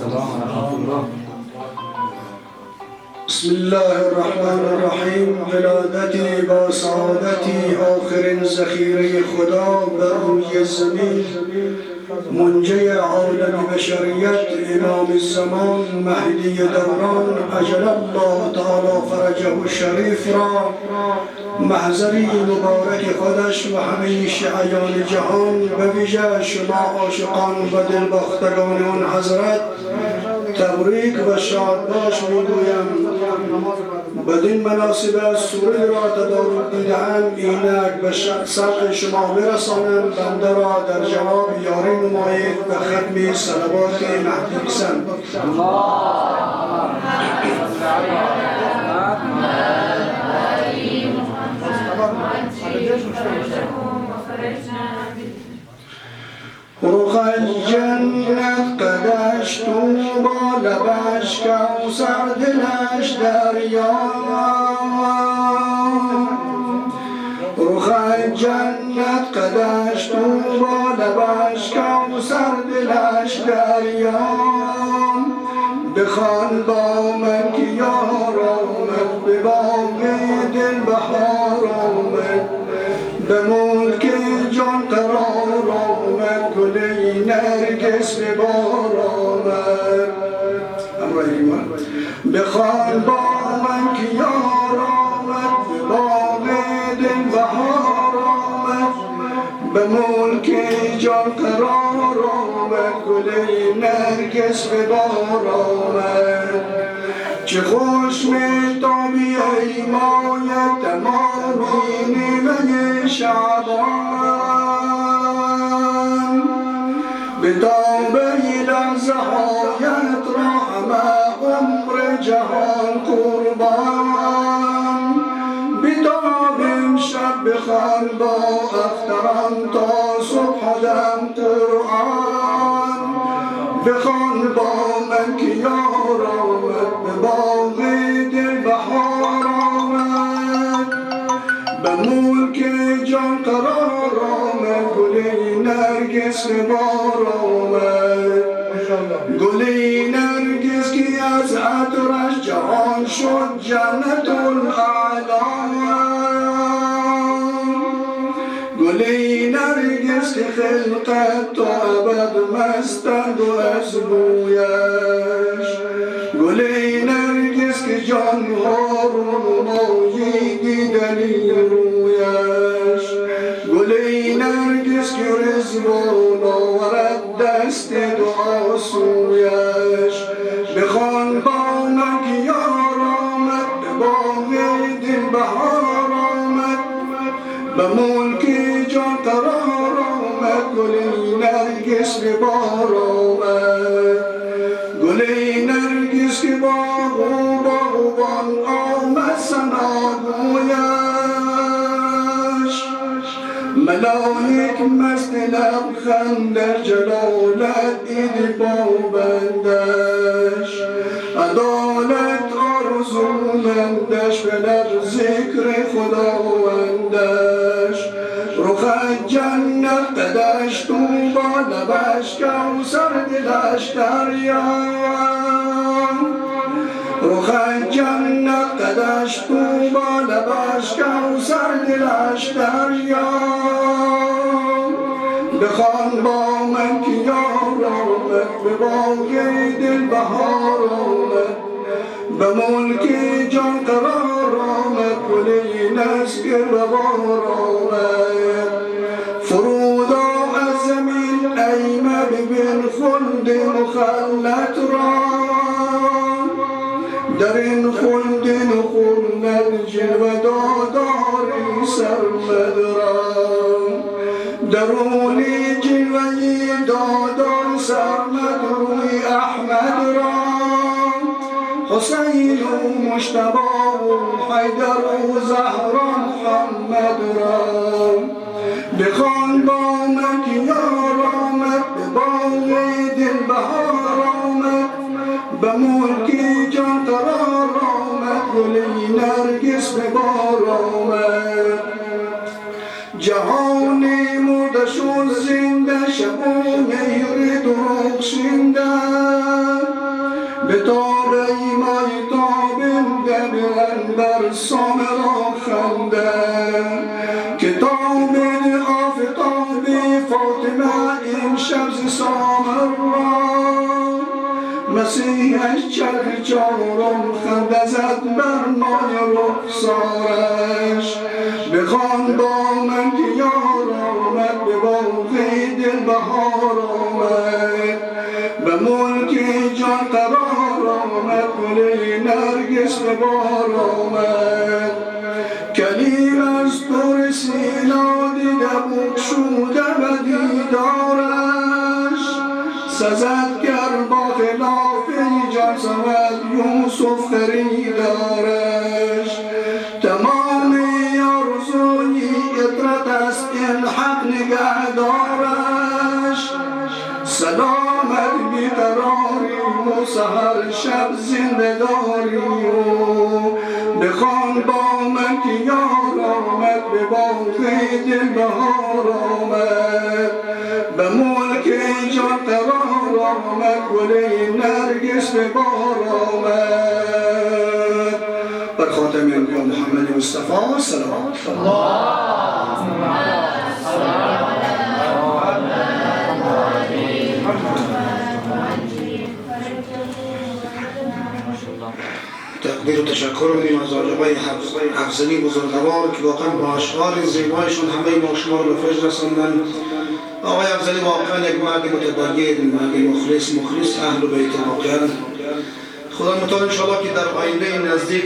السلام ورحمة الله. بسم الله الرحمن الرحیم. ولادتی با سعادتی آخرین ذخیره خدا بر روی زمین، منجی عالم بشریت، امام الزمان، مهدی دوران، عجل الله تعالی فرجه الشریف را محضری مبارک خودش و همه شیعیان جهان، به ویژه شما عاشقان و دلباختگان آن حضرت تبریک و شادباش میگویم. بدین مناسبت سوره را تدارک دیده‌ام، اینک به سمع شما برسانم. بنده را در جواب یاری نمایید به ختم صلوات مهدی پسند. رخ الجنت قدش تو با لبش کوثر دلش دریا. رخ الجنت قدش تو با لبش کوثر دلش دریا. بخوان با من که یار آمد، به باغ دل بهار آمد، به ملک جان قرار آمد، گل نرگس به بار آمد. بخوان با من که یار آمد، به باغ دل بهار آمد، به ملک جان قرار آمد، گل نرگس به بار آمد. چه خوش می‌تابی ای ماه تمامی نیمه شعبان، بتابه لحظه هایت را همه عمر جهان قربان. بتاب امشب بخوان با اختران تا صبح دم قرآن. بخوان با من که یار آمد، به باغ دل بهار آمد، به ملک جان قرار آمد، گل نرگس به بار آمد. گل نرگس که از عطرش جهان شد جنت الاعلی. گل نرگس که خلقت تا ابد مستند و از بویش. گل نرگس که جان ها رو نمایی دیدنی رویش. گل نرگس که رضوان آورد دست دعا سویش. بخوان با من که یار آمد، به باغ دل بهار آمد، به ملک جان قرار آمد، گل نرگس به بار آمد. گل نرگس که باغوان آمد ثنا گویش. ملائک مست لبخند در جلالت دید پابندش. عدالت آرزومندش به لب ذکر خداوندش. رخ جنت قدش تو با لبش کوثر دلش دریا. رخ جنت قدش تو با لبش کوثر دلش دریا. بخوان با من که یار آمد، به باغ دل بهار آمد، به ملک جان قرار آمد، گل نسگر به بار آمد. فرودا از زمین ایمه ببین خلد مخلد را. در این خلد نخلد جلوه داداری سرمد را. درونی جلوه دادار سرمد روی احمد را. حسین و مجتبی و حیدر و زهرا محمد را. بخوان با من که یار آمد، به باغ دل بهار آمد، به ملک جان قرار آمد، گل نرگس به بار آمد. جهان مرده شد زنده، شب و مهر دروغ شنده. به تاب ایمای تابین دبیرن بر سامرا خنده کتاب آفتابی فاطمه این شب سامر را مسیحش چرخ چارم خنده زد بر مای رخسارش بخوان با من که یار آمد به باغی دل بهار آمد به ملک جان قرار آمد گل نرگس به بار آمد کلیم از دور سینا دیده بود شوده به دیدارش سزد گر با خلاف ایجاد سمد یوسف خریدارش تمام آرزوی اطرت است این حق نگهدارش سلامت بیقراری و سهر شب زندگاری و بخوان با من که یار آمد به باغ دل بهار آمد به ملک جان قرار آمد گل نرگس به بار آمد بر خاتم انبیا محمد مصطفی صلوات تقدیر و تشکر می‌کنیم از آقای افضلی بزرگوار که واقعا با اشعار زیبایشون همه ما شما رو به فجر رساندن. آقای افضلی واقعا یک مرد متدین، مرد مخلص اهل بیت واقعا. خدا متعال انشاءالله که در آینده نزدیک